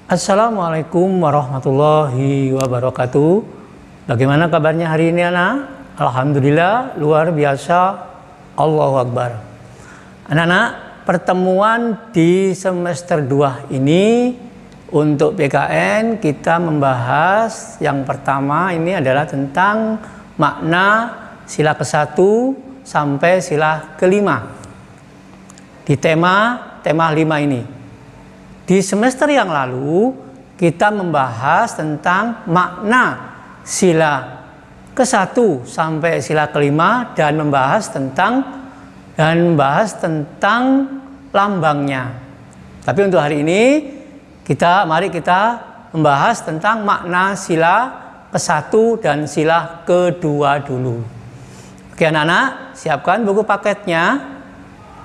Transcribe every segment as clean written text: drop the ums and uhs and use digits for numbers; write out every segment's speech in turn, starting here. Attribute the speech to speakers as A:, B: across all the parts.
A: Assalamualaikum warahmatullahi wabarakatuh. Bagaimana kabarnya hari ini anak? Alhamdulillah luar biasa. Allahu Akbar. Anak-anak, pertemuan di semester 2 ini untuk PKN kita membahas yang pertama ini adalah tentang makna sila ke-1 sampai sila ke-5 di tema 5 ini. Di semester yang lalu kita membahas tentang makna sila ke-1 sampai sila ke-5 dan membahas tentang lambangnya. Tapi untuk hari ini mari kita membahas tentang makna sila ke-1 dan sila ke-2 dulu. Oke anak-anak, siapkan buku paketnya.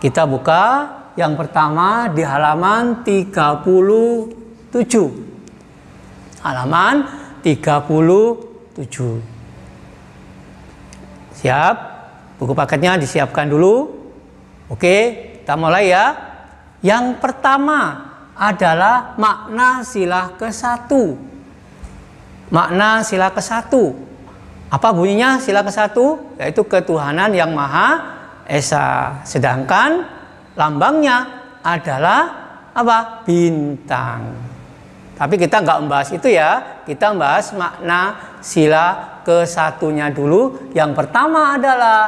A: Kita buka yang pertama di halaman 37. Halaman 37. Siap? Buku paketnya disiapkan dulu. Oke, kita mulai ya. Yang pertama adalah makna sila ke-1. Makna sila ke-1. Apa bunyinya sila ke-1? Yaitu ketuhanan yang Maha Esa. Sedangkan lambangnya adalah apa? Bintang. Tapi kita nggak membahas itu ya. Kita membahas makna sila ke-1-nya dulu. Yang pertama adalah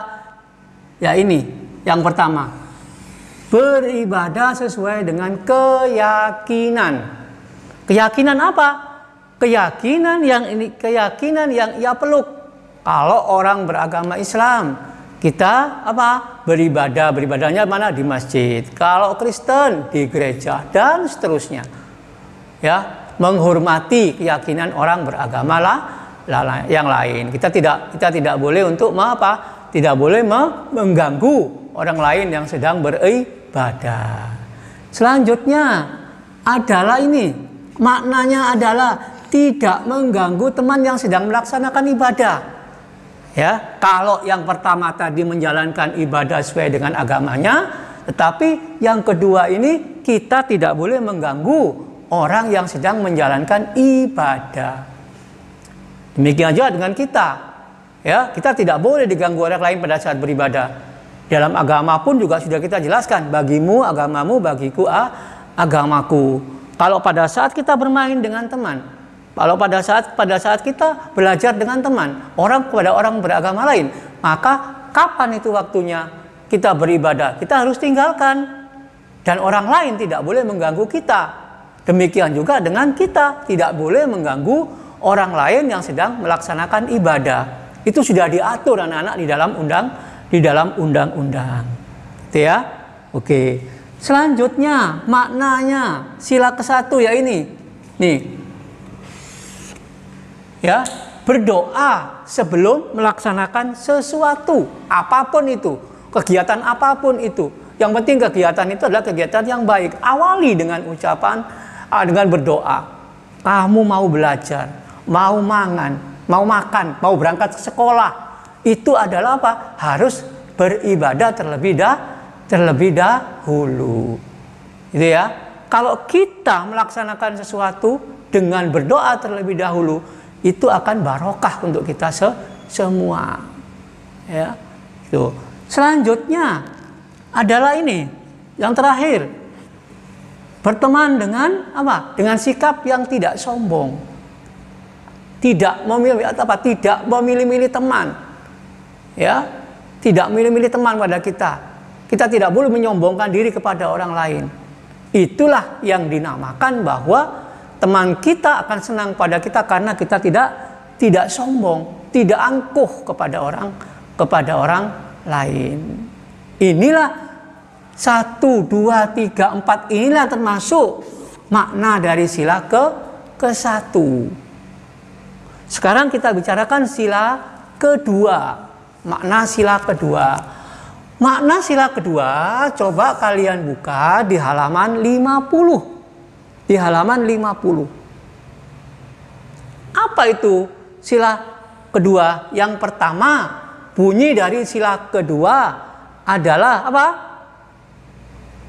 A: ya ini. Yang pertama, beribadah sesuai dengan keyakinan. Keyakinan apa? Keyakinan yang ia peluk. Kalau orang beragama Islam, kita apa? Beribadahnya mana? Di masjid. Kalau Kristen di gereja dan seterusnya. Ya, menghormati keyakinan orang beragama yang lain. Kita tidak boleh untuk apa? Tidak boleh mengganggu orang lain yang sedang beribadah. Selanjutnya adalah ini. Maknanya adalah tidak mengganggu teman yang sedang melaksanakan ibadah. Ya, kalau yang pertama tadi menjalankan ibadah sesuai dengan agamanya, tetapi yang kedua ini kita tidak boleh mengganggu orang yang sedang menjalankan ibadah. Demikian juga dengan kita. Ya, kita tidak boleh diganggu orang lain pada saat beribadah. Dalam agama pun juga sudah kita jelaskan, bagimu agamamu, bagiku agamaku. Kalau pada saat kita bermain dengan teman, kalau pada saat kita belajar dengan teman, kepada orang beragama lain, maka kapan itu waktunya kita beribadah? Kita harus tinggalkan. Dan orang lain tidak boleh mengganggu kita. Demikian juga dengan kita, tidak boleh mengganggu orang lain yang sedang melaksanakan ibadah. Itu sudah diatur anak-anak di dalam undang-undang. Gitu ya? Oke. Selanjutnya maknanya sila ke-1 ya ini. Nih. Ya, berdoa sebelum melaksanakan sesuatu, apapun itu, kegiatan apapun itu. Yang penting kegiatan itu adalah kegiatan yang baik. Awali dengan ucapan, dengan berdoa. Kamu mau belajar, mau makan, mau berangkat ke sekolah. Itu adalah apa? Harus beribadah terlebih dahulu. Gitu ya. Kalau kita melaksanakan sesuatu dengan berdoa terlebih dahulu, itu akan barokah untuk kita semua. Ya. Gitu. Selanjutnya adalah ini, yang terakhir. Berteman dengan apa? Dengan sikap yang tidak sombong. Tidak memilih-milih teman. Ya. Tidak memilih-milih teman pada kita. Kita tidak boleh menyombongkan diri kepada orang lain. Itulah yang dinamakan bahwa teman kita akan senang pada kita karena kita tidak sombong, tidak angkuh kepada orang lain. Inilah 1, 2, 3, 4 inilah termasuk makna dari sila ke-1. Sekarang kita bicarakan sila kedua. Makna sila kedua. Makna sila kedua coba kalian buka di halaman 50. Di halaman 50. Apa itu sila kedua? Yang pertama, bunyi dari sila kedua adalah apa?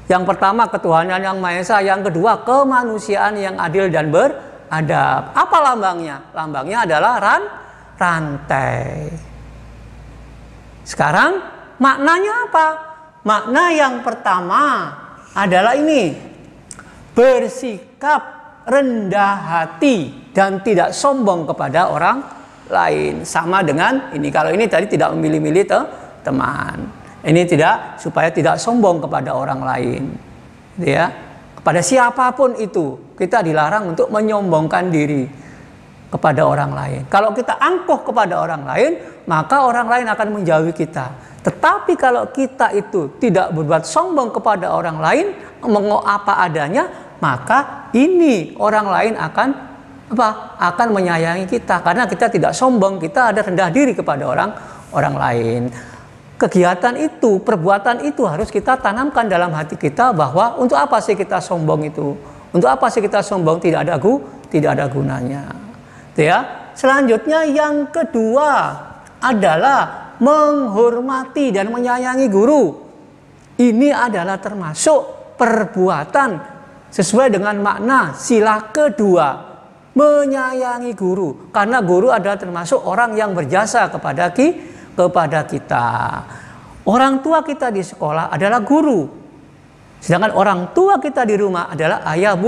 A: Yang pertama ketuhanan yang Maha Esa, yang kedua kemanusiaan yang adil dan beradab. Apa lambangnya? Lambangnya adalah rantai. Sekarang maknanya apa? Makna yang pertama adalah ini: bersikap rendah hati dan tidak sombong kepada orang lain. Sama dengan ini, kalau ini tadi tidak memilih-milih teman. Ini supaya tidak sombong kepada orang lain. Ya, kepada siapapun itu kita dilarang untuk menyombongkan diri kepada orang lain. Kalau kita angkuh kepada orang lain, maka orang lain akan menjauhi kita. Tetapi kalau kita itu tidak berbuat sombong kepada orang lain, apa adanya, maka ini orang lain akan menyayangi kita karena kita tidak sombong, kita ada rendah diri kepada orang lain. Kegiatan itu, perbuatan itu harus kita tanamkan dalam hati kita, bahwa untuk apa sih kita sombong itu? Untuk apa sih kita sombong? Tidak ada gunanya. Ya. Selanjutnya yang kedua adalah menghormati dan menyayangi guru. Ini adalah termasuk perbuatan sesuai dengan makna sila kedua, menyayangi guru. Karena guru adalah termasuk orang yang berjasa kepada kita. Orang tua kita di sekolah adalah guru. Sedangkan orang tua kita di rumah adalah ayah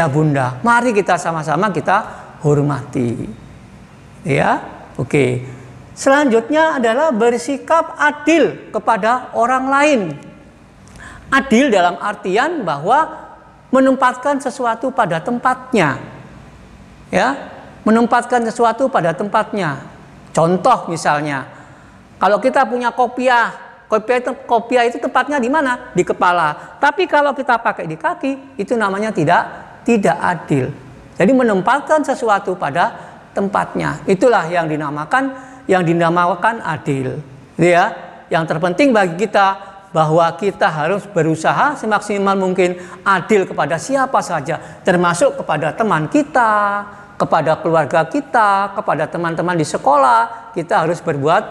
A: bunda. Mari kita sama-sama kita hormati. Ya, oke. Selanjutnya adalah bersikap adil kepada orang lain. Adil dalam artian bahwa menempatkan sesuatu pada tempatnya. Ya, menempatkan sesuatu pada tempatnya. Contoh misalnya, kalau kita punya kopiah itu tempatnya di mana? Di kepala. Tapi kalau kita pakai di kaki, itu namanya tidak adil. Jadi menempatkan sesuatu pada tempatnya, itulah yang dinamakan adil. Ya, yang terpenting bagi kita bahwa kita harus berusaha semaksimal mungkin adil kepada siapa saja, termasuk kepada teman kita, kepada keluarga kita, kepada teman-teman di sekolah. Kita harus berbuat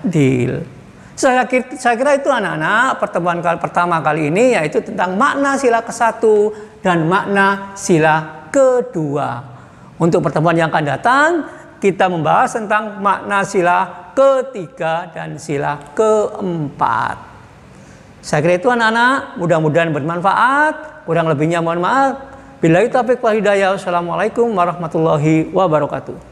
A: adil. Saya kira itu anak-anak pertemuan pertama kali ini, yaitu tentang makna sila ke-1 dan makna sila kedua. Untuk pertemuan yang akan datang, kita membahas tentang makna sila ke-3 dan sila ke-4. Saya kira itu anak-anak, mudah-mudahan bermanfaat. Kurang lebihnya mohon maaf. Billahi taufiq wal hidayah. Wassalamualaikum warahmatullahi wabarakatuh.